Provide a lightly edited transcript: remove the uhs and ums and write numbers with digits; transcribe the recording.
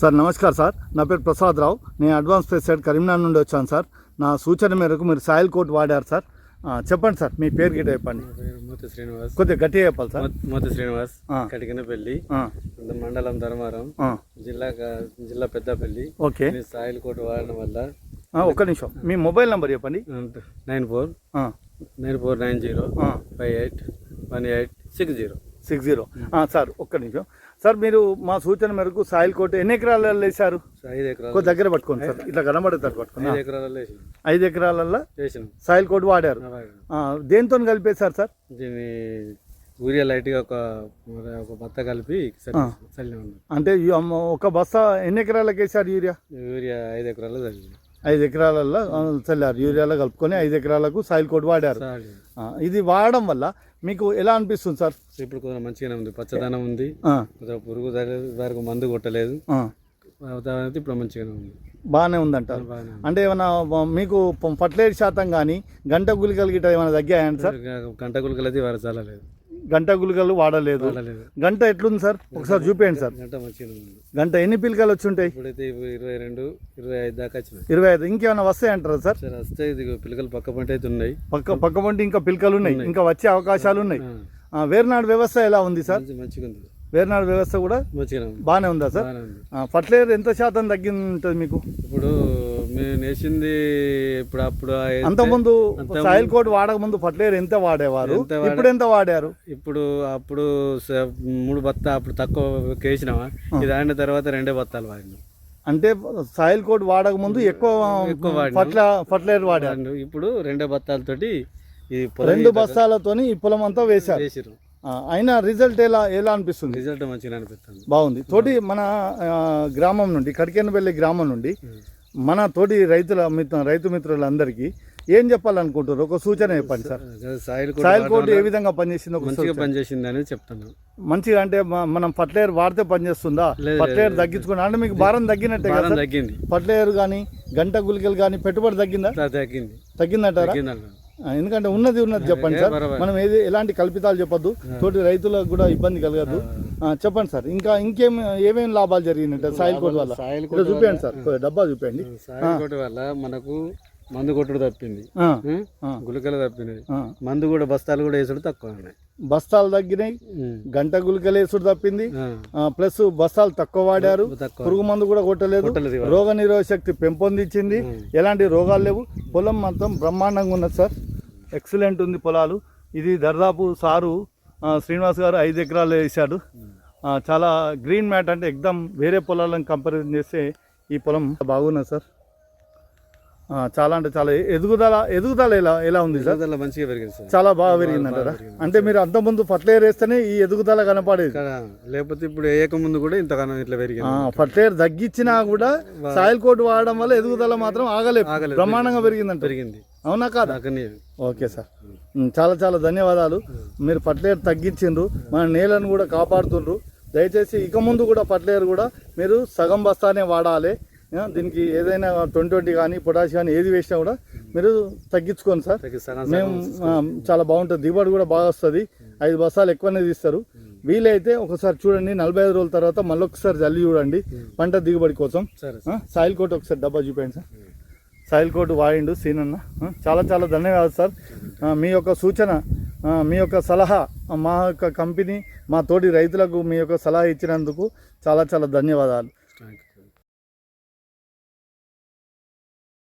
Sir నమస్కారం sir, నా పేరు ప్రసాద్ రావు. నేను అడ్వాన్స్ పెస్టిసైడ్ కరీంనగర్ నుండి వచ్చాను సార్. నా సూచన మేరకు మీరు సాయిల్ కోట్ వాడారు సార్. చెప్పండి సార్, మీ పేరు గిట్ట చెప్పండి. మూత శ్రీనివాస్. కొద్దిగా గట్టిగా చెప్పాలి సార్. మూత శ్రీనివాస్, కటికినపల్లి, మండలం ధర్మారం, జిల్లా పెద్దపల్లి. ఓకే, సాయిల్ కోట్ వాడడం వల్ల ఒక్క నిమిషం, మీ మొబైల్ నెంబర్ చెప్పండి. 9494581860. సార్ ఒక్క నిమిషం సార్, మీరు మా సూచన మేరకు సాయిల్ కోట్ ఎన్ని ఎకరాలలో వేశారు? 5 ఎకరాలు. కొద్ది దగ్గర పట్టుకోండి సార్, ఇట్లా కనబడేటట్టు పట్టుకోండి. 5 ఎకరాలలో 5 ఎకరాలలో సాయిల్ కోట్ వాడారు. దేంతో కలిపేశారు సార్? దీన్ని యూరియా లైట్గా ఒక బత్త కలిపి అంటే ఒక బస్తా ఎన్ని ఎకరాలకు వేశారు యూరియా? 5 ఎకరాలు చల్లింది. 5 ఎకరాలలో చల్లారు, యూరియాలో కలుపుకొని 5 ఎకరాలకు సాయిల్ కోట్ వాడారు. ఇది వాడడం వల్ల మీకు ఎలా అనిపిస్తుంది సార్? ఇప్పుడు కొంచెం మంచిగానే ఉంది, పచ్చదనం ఉంది, పురుగు వరకు మందు కొట్టలేదు, ఇప్పుడు మంచిగానే ఉంది, బాగానే ఉందంటారు. అంటే ఏమైనా మీకు ఫర్టిలైజర్ శాతం కానీ గంట గుళికలు గిట్ట ఏమైనా తగ్గాయండి సార్? గంట గుళికలు అయితే వారు చల్లలేదు, గంట గుళికలు వాడలేదు. గంట ఎట్లుంది సార్, ఒకసారి చూపించండి సార్. గంట మంచిగా ఉంది. గంట ఎన్ని పిలకలు వచ్చి ఉంటాయి? ఇప్పుడైతే 22, 25 దాకా వచ్చినాయి. 25 ఇంకేమైనా వస్తాయి అంటారా సార్? వస్తే పిలకలు పక్క పంట అయితే ఉన్నాయి, పక్క పంట ఇంకా పిలకలు ఉన్నాయి, ఇంకా వచ్చే అవకాశాలు ఉన్నాయి. వేరునాడు వ్యవస్థ ఎలా ఉంది సార్? మంచిగా ఉంది. వేరునాడు వ్యవస్థ కూడా బాగానే ఉందా సార్? ఫర్టిలైజర్ ఎంత శాతం తగ్గింది ఉంటుంది మీకు? ఇప్పుడు మేము నేసింది అప్పుడు అంతకుముందు సాయిల్ కోట్ వాడక ముందు ఫర్టిలైజర్ ఎంత వాడేవారు, ఇప్పుడు ఎంత వాడారు? అప్పుడు 3 బత్తా అప్పుడు తక్కువ వేసినామా, ఇది ఆడిన తర్వాత 2 బత్తాలు వాడినాం. అంటే సాయిల్ కోట్ వాడక ముందు ఎక్కువ ఫర్టిలైజర్ వాడారు, ఇప్పుడు 2 బత్తాలతోటి 2 బస్తాలతోని ఈ పొలం అంతా వేశారు. అయినా రిజల్ట్ ఎలా అనిపిస్తుంది? రిజల్ట్ మంచిగా అనిపిస్తుంది, బాగుంది. తోటి మన గ్రామం నుండి కడికెనపల్లి గ్రామం నుండి మన తోటి రైతు మిత్రులందరికీ ఏం చెప్పాలనుకుంటారు? ఒక సూచన చెప్పండి సార్. సాయిల్ కోట్ ఏ విధంగా పనిచేసిందో పనిచేసింది అనేది చెప్తాను. మంచిగా అంటే మనం ఫర్టిలైజర్ వాడితే పనిచేస్తుందా? ఫర్టిలైజర్ తగ్గించుకున్నా అంటే మీకు భారం తగ్గినట్టే కదా? తగ్గింది. ఫర్టిలైజర్ కానీ గంట గుళికలు కానీ పెట్టుబడి తగ్గిందా? తగ్గిందంటారా? ఎందుకంటే ఉన్నది చెప్పండి సార్. మనం ఎలాంటి కల్పితాలు చెప్పొద్దు, తోటి రైతులకు కూడా ఇబ్బంది కలగద్దు. చెప్పండి సార్, ఏమేమి లాభాలు జరిగినట్టు సాయిల్ కోట్ వల్ల? చూపించండి సార్, డబ్బా చూపించండి. సాయిల్ కోట్ వల్ల మనకు మందు కొట్టుడు తప్పింది, గుళికలు తప్పినాయి, మందు కూడా బస్తాలు కూడా వేసుడు తక్కువ ఉన్నాయి. బస్తాలు తగ్గినాయి, గంట గుళికలు వేసుడు తప్పింది, ప్లస్ బస్తాలు తక్కువ వాడారు, పురుగు మందు కూడా కొట్టలేదు, రోగ నిరోధక శక్తి పెంపొందించింది, ఎలాంటి రోగాలు లేవు. పొలం మొత్తం బ్రహ్మాండంగా ఉన్నది సార్, ఎక్సలెంట్ ఉంది పొలాలు. ఇది దర్దాపు సారు శ్రీనివాస్ గారు 5 ఎకరాలు వేసాడు. చాలా గ్రీన్ మ్యాట్, అంటే ఎక్దమ్ వేరే పొలాలను కంపారిజన్ చేస్తే ఈ పొలం బాగున్నది సార్. చాలా అంటే చాలా ఎదుగుదల ఎలా ఉంది సార్? మంచిగా పెరిగింది సార్, చాలా బాగా పెరిగింది అంటారా? అంటే మీరు అంతకుముందు ఫర్టిలైజర్ వేస్తేనే ఈ ఎదుగుదల కనపడేది, లేకపోతే ఇప్పుడు వేయక ముందు కూడా ఇంతగానో ఇట్లా పెరిగింది. ఫర్టిలైజర్ తగ్గించినా కూడా సాయిల్ కోట్ వాడడం వల్ల ఎదుగుదల మాత్రం ఆగలేదు, బ్రహ్మాండంగా పెరిగింది. అవునా కాదా? ఓకే సార్, చాలా ధన్యవాదాలు. మీరు ఫర్టిలైజర్ తగ్గించిండ్రు, మన నేలను కూడా కాపాడుతుండ్రు. దయచేసి ఇక ముందు కూడా ఫర్టిలైజర్ కూడా మీరు సగం బస్తానే వాడాలి. దీనికి ఏదైనా 20 కానీ పొటాష్ కానీ ఏది వేసినా కూడా మీరు తగ్గించుకోండి సార్. మేము చాలా బాగుంటుంది, దిగుబడి కూడా బాగా వస్తుంది. 5 బస్తాలు ఎక్కువనే తీస్తారు. వీలైతే ఒకసారి చూడండి, 45 రోజుల తర్వాత మళ్ళీ ఒకసారి జల్లి చూడండి పంట దిగుబడి కోసం. సాయిల్ కోట్ ఒకసారి డబ్బా చూపండి సార్. సాయిల్ కోట్ వాడిండు సీనన్న. చాలా ధన్యవాదాలు సార్. మీ యొక్క సూచన, మీ యొక్క సలహా, మా యొక్క కంపెనీ మా తోటి రైతులకు మీ యొక్క సలహా ఇచ్చినందుకు చాలా ధన్యవాదాలు.